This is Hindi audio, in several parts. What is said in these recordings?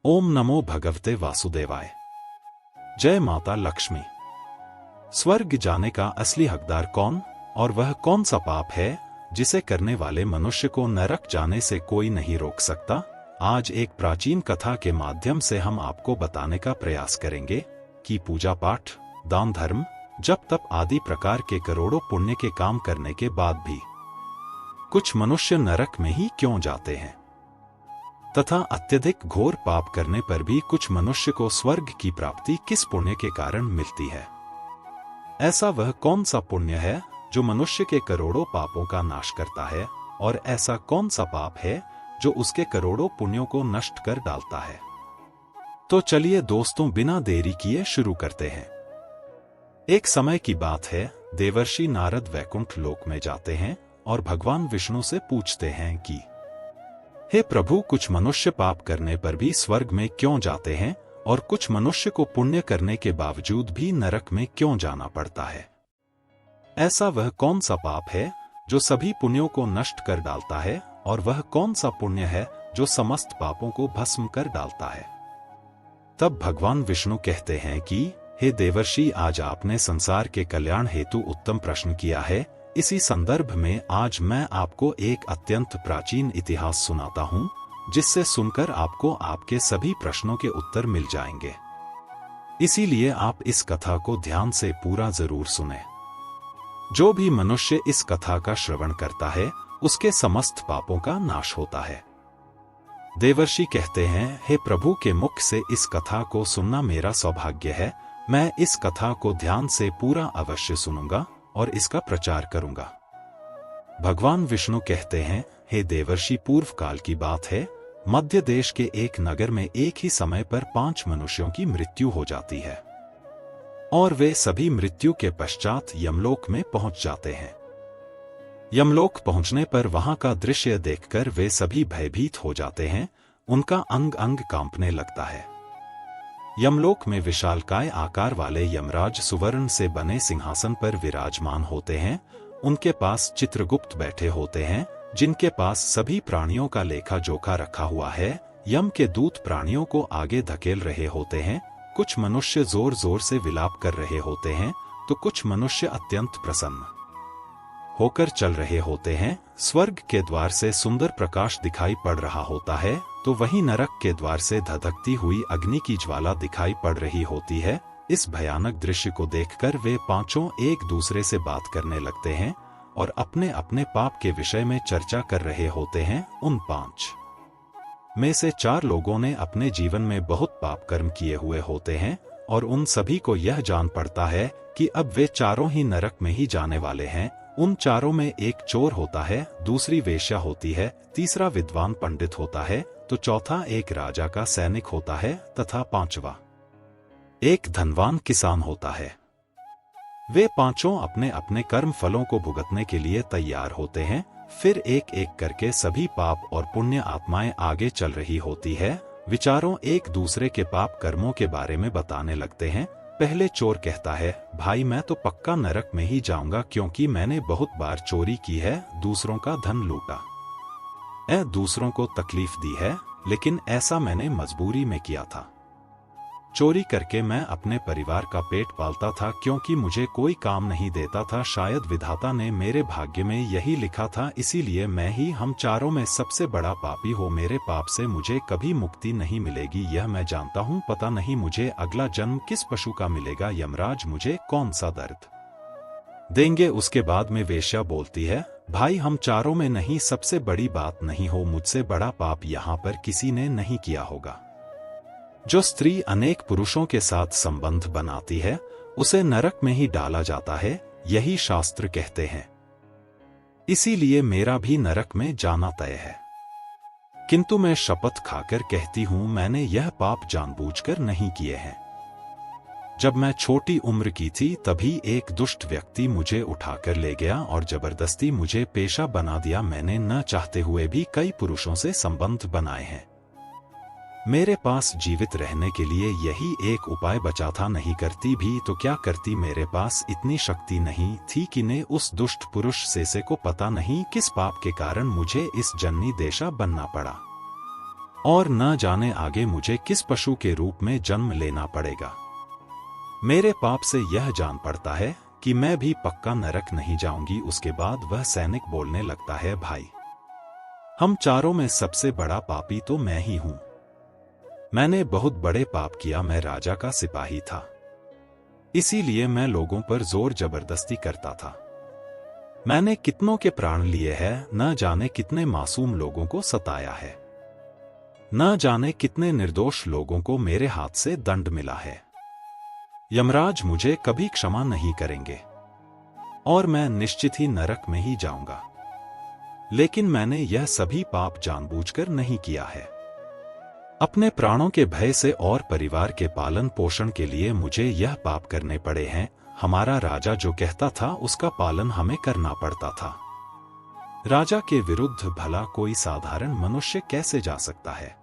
ओम नमो भगवते वासुदेवाय। जय माता लक्ष्मी। स्वर्ग जाने का असली हकदार कौन और वह कौन सा पाप है जिसे करने वाले मनुष्य को नरक जाने से कोई नहीं रोक सकता? आज एक प्राचीन कथा के माध्यम से हम आपको बताने का प्रयास करेंगे कि पूजा पाठ, दान धर्म, जप तप आदि प्रकार के करोड़ों पुण्य के काम करने के बाद भी कुछ मनुष्य नरक में ही क्यों जाते हैं, तथा अत्यधिक घोर पाप करने पर भी कुछ मनुष्य को स्वर्ग की प्राप्ति किस पुण्य के कारण मिलती है। ऐसा वह कौन सा पुण्य है जो मनुष्य के करोड़ों पापों का नाश करता है, और ऐसा कौन सा पाप है जो उसके करोड़ों पुण्यों को नष्ट कर डालता है। तो चलिए दोस्तों, बिना देरी किए शुरू करते हैं। एक समय की बात है, देवर्षि नारद वैकुंठ लोक में जाते हैं और भगवान विष्णु से पूछते हैं कि हे प्रभु, कुछ मनुष्य पाप करने पर भी स्वर्ग में क्यों जाते हैं और कुछ मनुष्य को पुण्य करने के बावजूद भी नरक में क्यों जाना पड़ता है। ऐसा वह कौन सा पाप है जो सभी पुण्यों को नष्ट कर डालता है, और वह कौन सा पुण्य है जो समस्त पापों को भस्म कर डालता है। तब भगवान विष्णु कहते हैं कि हे देवर्षि, आज आपने संसार के कल्याण हेतु उत्तम प्रश्न किया है। इसी संदर्भ में आज मैं आपको एक अत्यंत प्राचीन इतिहास सुनाता हूं, जिससे सुनकर आपको आपके सभी प्रश्नों के उत्तर मिल जाएंगे। इसीलिए आप इस कथा को ध्यान से पूरा जरूर सुनें। जो भी मनुष्य इस कथा का श्रवण करता है, उसके समस्त पापों का नाश होता है। देवर्षि कहते हैं, हे प्रभु के मुख से इस कथा को सुनना मेरा सौभाग्य है। मैं इस कथा को ध्यान से पूरा अवश्य सुनूंगा और इसका प्रचार करूंगा। भगवान विष्णु कहते हैं, हे देवर्षि, पूर्व काल की बात है, मध्य देश के एक नगर में एक ही समय पर 5 मनुष्यों की मृत्यु हो जाती है और वे सभी मृत्यु के पश्चात यमलोक में पहुंच जाते हैं। यमलोक पहुंचने पर वहां का दृश्य देखकर वे सभी भयभीत हो जाते हैं। उनका अंग अंग कांपने लगता है। यमलोक में विशालकाय आकार वाले यमराज सुवर्ण से बने सिंहासन पर विराजमान होते हैं। उनके पास चित्रगुप्त बैठे होते हैं, जिनके पास सभी प्राणियों का लेखा जोखा रखा हुआ है। यम के दूत प्राणियों को आगे धकेल रहे होते हैं। कुछ मनुष्य जोर जोर से विलाप कर रहे होते हैं, तो कुछ मनुष्य अत्यंत प्रसन्न होकर चल रहे होते हैं। स्वर्ग के द्वार से सुंदर प्रकाश दिखाई पड़ रहा होता है, तो वहीं नरक के द्वार से धधकती हुई अग्नि की ज्वाला दिखाई पड़ रही होती है। इस भयानक दृश्य को देखकर वे पांचों एक दूसरे से बात करने लगते हैं और अपने अपने पाप के विषय में चर्चा कर रहे होते हैं। उन 5 में से 4 लोगों ने अपने जीवन में बहुत पाप कर्म किए हुए होते हैं, और उन सभी को यह जान पड़ता है कि अब वे चारों ही नरक में ही जाने वाले हैं। उन चारों में एक चोर होता है, दूसरी वेश्या होती है, तीसरा विद्वान पंडित होता है, तो चौथा एक राजा का सैनिक होता है, तथा 5वां एक धनवान किसान होता है। वे पांचों अपने अपने कर्म फलों को भुगतने के लिए तैयार होते हैं। फिर एक एक करके सभी पाप और पुण्य आत्माएं आगे चल रही होती है। विचारों एक दूसरे के पाप कर्मों के बारे में बताने लगते हैं। पहले चोर कहता है, भाई मैं तो पक्का नरक में ही जाऊंगा, क्योंकि मैंने बहुत बार चोरी की है, दूसरों का धन लूटा, दूसरों को तकलीफ दी है, लेकिन ऐसा मैंने मजबूरी में किया था। चोरी करके मैं अपने परिवार का पेट पालता था, क्योंकि मुझे कोई काम नहीं देता था। शायद विधाता ने मेरे भाग्य में यही लिखा था, इसीलिए मैं ही हम चारों में सबसे बड़ा पापी हो। मेरे पाप से मुझे कभी मुक्ति नहीं मिलेगी, यह मैं जानता हूँ। पता नहीं मुझे अगला जन्म किस पशु का मिलेगा। यमराज मुझे कौन सा दर्द देंगे। उसके बाद में वेश्या बोलती है, भाई हम चारों में नहीं, सबसे बड़ी बात नहीं हो, मुझसे बड़ा पाप यहाँ पर किसी ने नहीं किया होगा। जो स्त्री अनेक पुरुषों के साथ संबंध बनाती है, उसे नरक में ही डाला जाता है, यही शास्त्र कहते हैं। इसीलिए मेरा भी नरक में जाना तय है। किंतु मैं शपथ खाकर कहती हूं, मैंने यह पाप जानबूझकर नहीं किए हैं। जब मैं छोटी उम्र की थी, तभी एक दुष्ट व्यक्ति मुझे उठाकर ले गया और जबरदस्ती मुझे पेशा बना दिया। मैंने न चाहते हुए भी कई पुरुषों से संबंध बनाए हैं। मेरे पास जीवित रहने के लिए यही एक उपाय बचा था। नहीं करती भी तो क्या करती, मेरे पास इतनी शक्ति नहीं थी कि ने उस दुष्ट पुरुष से को पता नहीं किस पाप के कारण मुझे इस जन्नी देशा बनना पड़ा। और न जाने आगे मुझे किस पशु के रूप में जन्म लेना पड़ेगा। मेरे पाप से यह जान पड़ता है कि मैं भी पक्का नरक नहीं जाऊंगी। उसके बाद वह सैनिक बोलने लगता है, भाई, हम चारों में सबसे बड़ा पापी तो मैं ही हूं। मैंने बहुत बड़े पाप किया। मैं राजा का सिपाही था, इसीलिए मैं लोगों पर जोर जबरदस्ती करता था। मैंने कितनों के प्राण लिए हैं, न जाने कितने मासूम लोगों को सताया है, न जाने कितने निर्दोष लोगों को मेरे हाथ से दंड मिला है। यमराज मुझे कभी क्षमा नहीं करेंगे और मैं निश्चित ही नरक में ही जाऊंगा। लेकिन मैंने यह सभी पाप जानबूझकर नहीं किया है। अपने प्राणों के भय से और परिवार के पालन पोषण के लिए मुझे यह पाप करने पड़े हैं। हमारा राजा जो कहता था उसका पालन हमें करना पड़ता था। राजा के विरुद्ध भला कोई साधारण मनुष्य कैसे जा सकता है?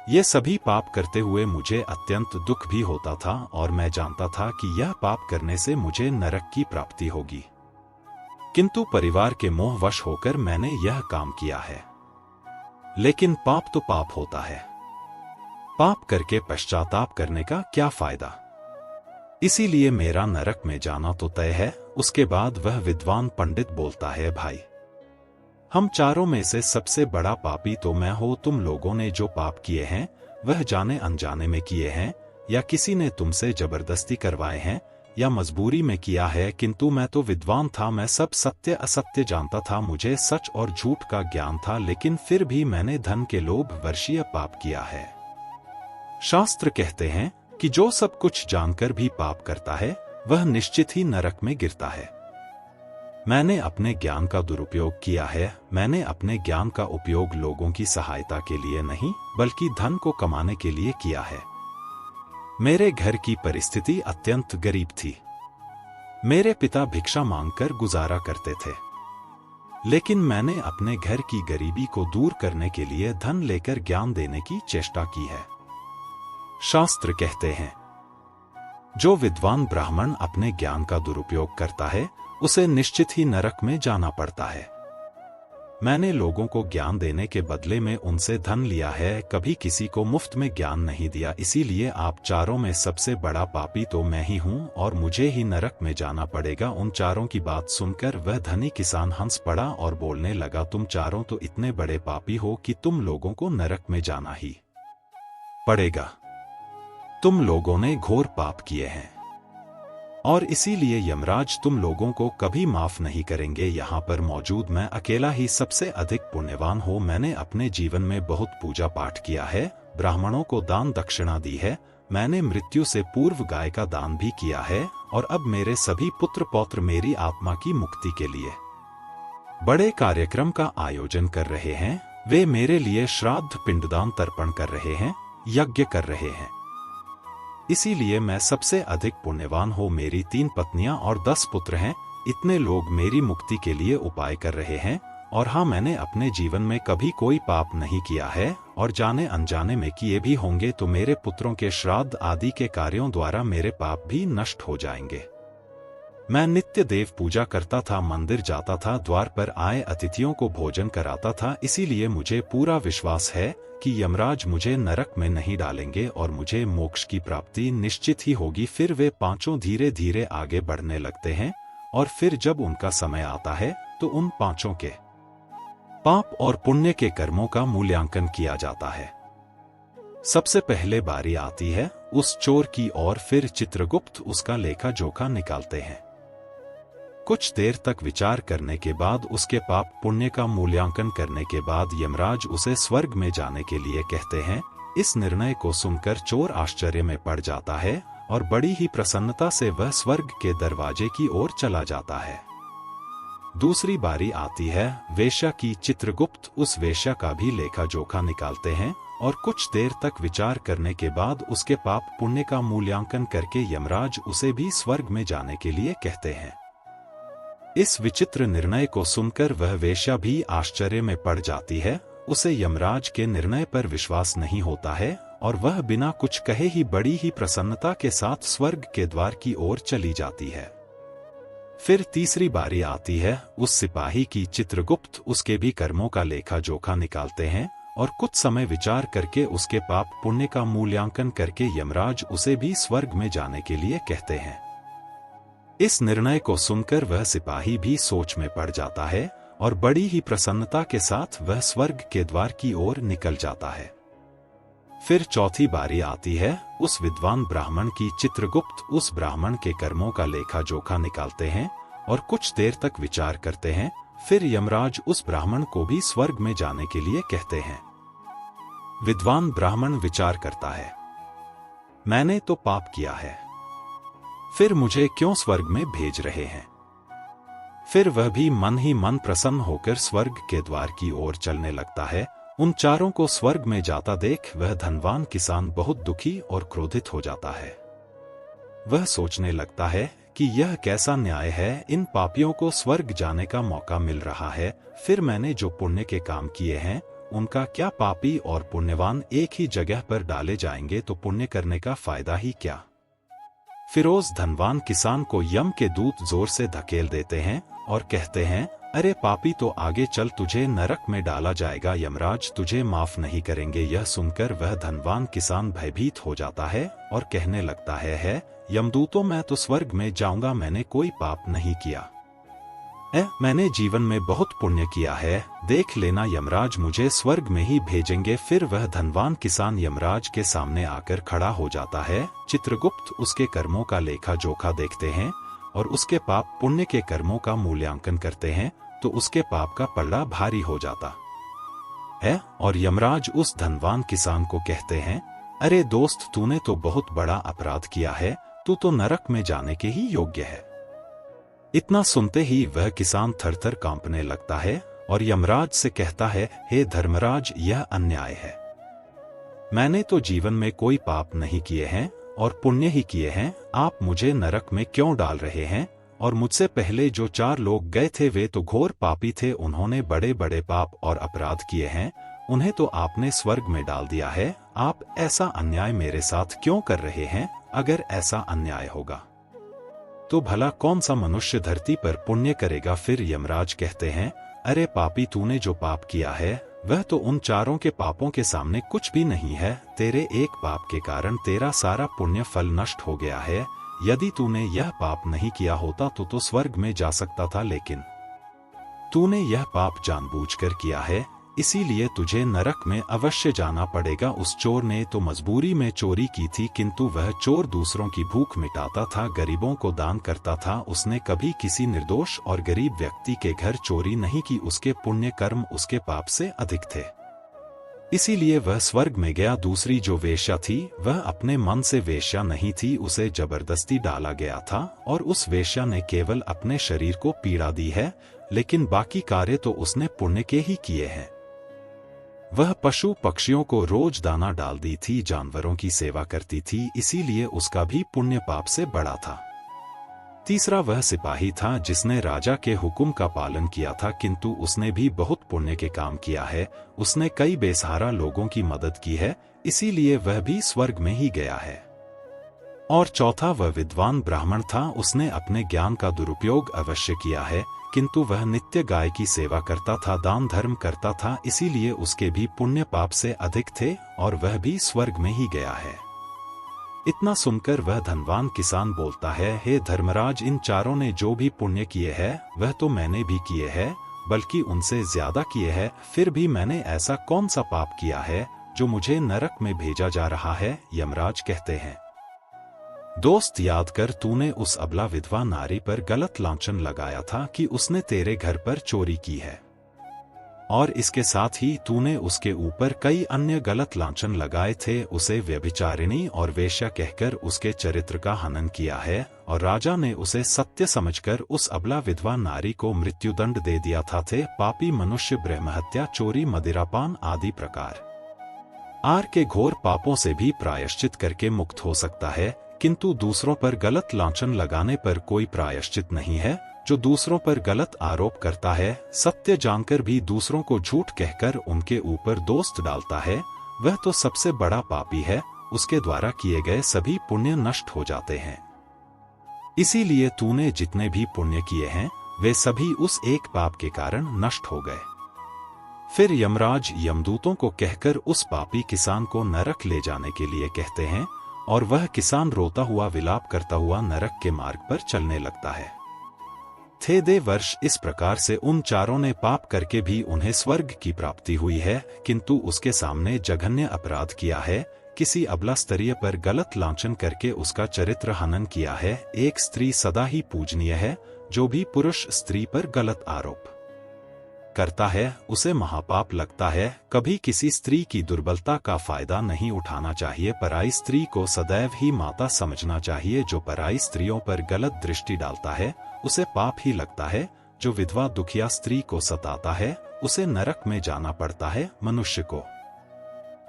ये सभी पाप करते हुए मुझे अत्यंत दुख भी होता था और मैं जानता था कि यह पाप करने से मुझे नरक की प्राप्ति होगी। किंतु परिवार के मोहवश होकर मैंने यह काम किया है। लेकिन पाप तो पाप होता है। पाप करके पश्चाताप करने का क्या फायदा? इसीलिए मेरा नरक में जाना तो तय है। उसके बाद वह विद्वान पंडित बोलता है, भाई, हम चारों में से सबसे बड़ा पापी तो मैं हूं। तुम लोगों ने जो पाप किए हैं वह जाने अनजाने में किए हैं, या किसी ने तुमसे जबरदस्ती करवाए हैं, या मजबूरी में किया है। किंतु मैं तो विद्वान था, मैं सब सत्य असत्य जानता था, मुझे सच और झूठ का ज्ञान था। लेकिन फिर भी मैंने धन के लोभ वर्षीय पाप किया है। शास्त्र कहते हैं कि जो सब कुछ जानकर भी पाप करता है वह निश्चित ही नरक में गिरता है। मैंने अपने ज्ञान का दुरुपयोग किया है। मैंने अपने ज्ञान का उपयोग लोगों की सहायता के लिए नहीं बल्कि धन को कमाने के लिए किया है। मेरे घर की परिस्थिति अत्यंत गरीब थी। मेरे पिता भिक्षा मांगकर गुजारा करते थे, लेकिन मैंने अपने घर की गरीबी को दूर करने के लिए धन लेकर ज्ञान देने की चेष्टा की है। शास्त्र कहते हैं, जो विद्वान ब्राह्मण अपने ज्ञान का दुरुपयोग करता है उसे निश्चित ही नरक में जाना पड़ता है। मैंने लोगों को ज्ञान देने के बदले में उनसे धन लिया है, कभी किसी को मुफ्त में ज्ञान नहीं दिया। इसीलिए आप चारों में सबसे बड़ा पापी तो मैं ही हूं और मुझे ही नरक में जाना पड़ेगा। उन चारों की बात सुनकर वह धनी किसान हंस पड़ा और बोलने लगा, तुम चारों तो इतने बड़े पापी हो कि तुम लोगों को नरक में जाना ही पड़ेगा। तुम लोगों ने घोर पाप किए हैं और इसीलिए यमराज तुम लोगों को कभी माफ नहीं करेंगे। यहाँ पर मौजूद मैं अकेला ही सबसे अधिक पुण्यवान हूँ। मैंने अपने जीवन में बहुत पूजा पाठ किया है, ब्राह्मणों को दान दक्षिणा दी है, मैंने मृत्यु से पूर्व गाय का दान भी किया है और अब मेरे सभी पुत्र पौत्र मेरी आत्मा की मुक्ति के लिए बड़े कार्यक्रम का आयोजन कर रहे हैं। वे मेरे लिए श्राद्ध पिंडदान तर्पण कर रहे हैं, यज्ञ कर रहे हैं। इसीलिए मैं सबसे अधिक पुण्यवान हूँ। मेरी 3 पत्नियां और 10 पुत्र हैं। इतने लोग मेरी मुक्ति के लिए उपाय कर रहे हैं। और हाँ, मैंने अपने जीवन में कभी कोई पाप नहीं किया है और जाने अनजाने में किए भी होंगे तो मेरे पुत्रों के श्राद्ध आदि के कार्यों द्वारा मेरे पाप भी नष्ट हो जाएंगे। मैं नित्य देव पूजा करता था, मंदिर जाता था, द्वार पर आए अतिथियों को भोजन कराता था। इसीलिए मुझे पूरा विश्वास है कि यमराज मुझे नरक में नहीं डालेंगे और मुझे मोक्ष की प्राप्ति निश्चित ही होगी। फिर वे पांचों धीरे धीरे आगे बढ़ने लगते हैं और फिर जब उनका समय आता है तो उन पांचों के पाप और पुण्य के कर्मों का मूल्यांकन किया जाता है। सबसे पहले बारी आती है उस चोर की और फिर चित्रगुप्त उसका लेखा जोखा निकालते हैं। कुछ देर तक विचार करने के बाद उसके पाप पुण्य का मूल्यांकन करने के बाद यमराज उसे स्वर्ग में जाने के लिए कहते हैं। इस निर्णय को सुनकर चोर आश्चर्य में पड़ जाता है और बड़ी ही प्रसन्नता से वह स्वर्ग के दरवाजे की ओर चला जाता है। दूसरी बारी आती है वेश्या की। चित्रगुप्त उस वेश्या का भी लेखा जोखा निकालते हैं और कुछ देर तक विचार करने के बाद उसके पाप पुण्य का मूल्यांकन करके यमराज उसे भी स्वर्ग में जाने के लिए कहते हैं। इस विचित्र निर्णय को सुनकर वह वेश्या भी आश्चर्य में पड़ जाती है। उसे यमराज के निर्णय पर विश्वास नहीं होता है और वह बिना कुछ कहे ही बड़ी ही प्रसन्नता के साथ स्वर्ग के द्वार की ओर चली जाती है। फिर तीसरी बारी आती है उस सिपाही की। चित्रगुप्त उसके भी कर्मों का लेखा जोखा निकालते हैं और कुछ समय विचार करके उसके पाप पुण्य का मूल्यांकन करके यमराज उसे भी स्वर्ग में जाने के लिए कहते हैं। इस निर्णय को सुनकर वह सिपाही भी सोच में पड़ जाता है और बड़ी ही प्रसन्नता के साथ वह स्वर्ग के द्वार की ओर निकल जाता है। फिर चौथी बारी आती है उस विद्वान ब्राह्मण की। चित्रगुप्त उस ब्राह्मण के कर्मों का लेखा जोखा निकालते हैं और कुछ देर तक विचार करते हैं। फिर यमराज उस ब्राह्मण को भी स्वर्ग में जाने के लिए कहते हैं। विद्वान ब्राह्मण विचार करता है, मैंने तो पाप किया है, फिर मुझे क्यों स्वर्ग में भेज रहे हैं। फिर वह भी मन ही मन प्रसन्न होकर स्वर्ग के द्वार की ओर चलने लगता है। उन चारों को स्वर्ग में जाता देख वह धनवान किसान बहुत दुखी और क्रोधित हो जाता है। वह सोचने लगता है कि यह कैसा न्याय है, इन पापियों को स्वर्ग जाने का मौका मिल रहा है, फिर मैंने जो पुण्य के काम किए हैं उनका क्या, पापी और पुण्यवान एक ही जगह पर डाले जाएंगे तो पुण्य करने का फायदा ही क्या। फिरोज धनवान किसान को यम के दूत जोर से धकेल देते हैं और कहते हैं, अरे पापी, तो आगे चल, तुझे नरक में डाला जाएगा, यमराज तुझे माफ नहीं करेंगे। यह सुनकर वह धनवान किसान भयभीत हो जाता है और कहने लगता है यमदूतों, मैं तो स्वर्ग में जाऊंगा, मैंने कोई पाप नहीं किया, मैंने जीवन में बहुत पुण्य किया है, देख लेना यमराज मुझे स्वर्ग में ही भेजेंगे। फिर वह धनवान किसान यमराज के सामने आकर खड़ा हो जाता है। चित्रगुप्त उसके कर्मों का लेखा जोखा देखते हैं और उसके पाप पुण्य के कर्मों का मूल्यांकन करते हैं तो उसके पाप का पल्ला भारी हो जाता है और यमराज उस धनवान किसान को कहते हैं, अरे दोस्त, तूने तो बहुत बड़ा अपराध किया है, तू तो नरक में जाने के ही योग्य है। इतना सुनते ही वह किसान थरथर कांपने लगता है और यमराज से कहता है, हे धर्मराज, यह अन्याय है, मैंने तो जीवन में कोई पाप नहीं किए हैं और पुण्य ही किए हैं, आप मुझे नरक में क्यों डाल रहे हैं। और मुझसे पहले जो 4 लोग गए थे वे तो घोर पापी थे, उन्होंने बड़े बड़े पाप और अपराध किए हैं, उन्हें तो आपने स्वर्ग में डाल दिया है, आप ऐसा अन्याय मेरे साथ क्यों कर रहे हैं। अगर ऐसा अन्याय होगा तो भला कौन सा मनुष्य धरती पर पुण्य करेगा। फिर यमराज कहते हैं, अरे पापी, तूने जो पाप किया है वह तो उन चारों के पापों के सामने कुछ भी नहीं है, तेरे एक पाप के कारण तेरा सारा पुण्य फल नष्ट हो गया है। यदि तूने यह पाप नहीं किया होता तो स्वर्ग में जा सकता था, लेकिन तूने यह पाप जानबूझकर किया है, इसीलिए तुझे नरक में अवश्य जाना पड़ेगा। उस चोर ने तो मजबूरी में चोरी की थी, किंतु वह चोर दूसरों की भूख मिटाता था, गरीबों को दान करता था, उसने कभी किसी निर्दोष और गरीब व्यक्ति के घर चोरी नहीं की, उसके पुण्य कर्म उसके पाप से अधिक थे, इसीलिए वह स्वर्ग में गया। दूसरी जो वेश्या थी वह अपने मन से वेश्या नहीं थी, उसे जबरदस्ती डाला गया था और उस वेश्या ने केवल अपने शरीर को पीड़ा दी है, लेकिन बाकी कार्य तो उसने पुण्य के ही किए हैं। वह पशु पक्षियों को रोज दाना डालती थी, जानवरों की सेवा करती थी, इसीलिए उसका भी पुण्य पाप से बड़ा था। तीसरा वह सिपाही था जिसने राजा के हुक्म का पालन किया था, किंतु उसने भी बहुत पुण्य के काम किया है, उसने कई बेसहारा लोगों की मदद की है, इसीलिए वह भी स्वर्ग में ही गया है। और चौथा वह विद्वान ब्राह्मण था, उसने अपने ज्ञान का दुरुपयोग अवश्य किया है, किंतु वह नित्य गाय की सेवा करता था, दान धर्म करता था, इसीलिए उसके भी पुण्य पाप से अधिक थे और वह भी स्वर्ग में ही गया है। इतना सुनकर वह धनवान किसान बोलता है, हे धर्मराज, इन चारों ने जो भी पुण्य किए हैं वह तो मैंने भी किए हैं, बल्कि उनसे ज्यादा किए हैं, फिर भी मैंने ऐसा कौन सा पाप किया है जो मुझे नरक में भेजा जा रहा है। यमराज कहते हैं, दोस्त, याद कर, तूने उस अबला विधवा नारी पर गलत लांछन लगाया था कि उसने तेरे घर पर चोरी की है, और इसके साथ ही तूने उसके ऊपर कई अन्य गलत लांछन लगाए थे, उसे व्यभिचारिणी और वेश्या कहकर उसके चरित्र का हनन किया है, और राजा ने उसे सत्य समझकर उस अबला विधवा नारी को मृत्युदंड दे दिया था। पापी मनुष्य ब्रह्महत्या, चोरी, मदिरापान आदि प्रकार आर के घोर पापों से भी प्रायश्चित करके मुक्त हो सकता है, किंतु दूसरों पर गलत लांछन लगाने पर कोई प्रायश्चित नहीं है। जो दूसरों पर गलत आरोप करता है, सत्य जानकर भी दूसरों को झूठ कहकर उनके ऊपर दोष डालता है, वह तो सबसे बड़ा पापी है, उसके द्वारा किए गए सभी पुण्य नष्ट हो जाते हैं। इसीलिए तूने जितने भी पुण्य किए हैं वे सभी उस एक पाप के कारण नष्ट हो गए। फिर यमराज यमदूतों को कहकर उस पापी किसान को नरक ले जाने के लिए कहते हैं और वह किसान रोता हुआ विलाप करता हुआ नरक के मार्ग पर चलने लगता है। थे दे वर्ष इस प्रकार से उन चारों ने पाप करके भी उन्हें स्वर्ग की प्राप्ति हुई है, किंतु उसके सामने जघन्य अपराध किया है, किसी अबला स्तरीय पर गलत लांछन करके उसका चरित्र हनन किया है। एक स्त्री सदा ही पूजनीय है, जो भी पुरुष स्त्री पर गलत आरोप करता है उसे महापाप लगता है। कभी किसी स्त्री की दुर्बलता का फायदा नहीं उठाना चाहिए। पराई स्त्री को सदैव ही माता समझना चाहिए। जो पराई स्त्रियों पर गलत दृष्टि डालता है उसे पाप ही लगता है। जो विधवा दुखिया स्त्री को सताता है उसे नरक में जाना पड़ता है। मनुष्य को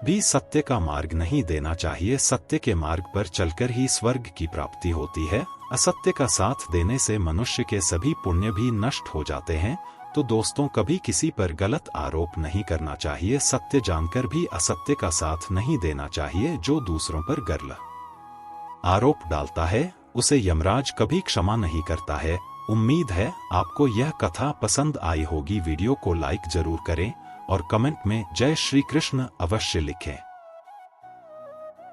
भी सत्य का मार्ग नहीं देना चाहिए। सत्य के मार्ग पर चलकर ही स्वर्ग की प्राप्ति होती है। असत्य का साथ देने से मनुष्य के सभी पुण्य भी नष्ट हो जाते हैं। तो दोस्तों, कभी किसी पर गलत आरोप नहीं करना चाहिए। सत्य जानकर भी असत्य का साथ नहीं देना चाहिए। जो दूसरों पर गलत आरोप डालता है उसे यमराज कभी क्षमा नहीं करता है। उम्मीद है आपको यह कथा पसंद आई होगी। वीडियो को लाइक जरूर करें और कमेंट में जय श्री कृष्ण अवश्य लिखें।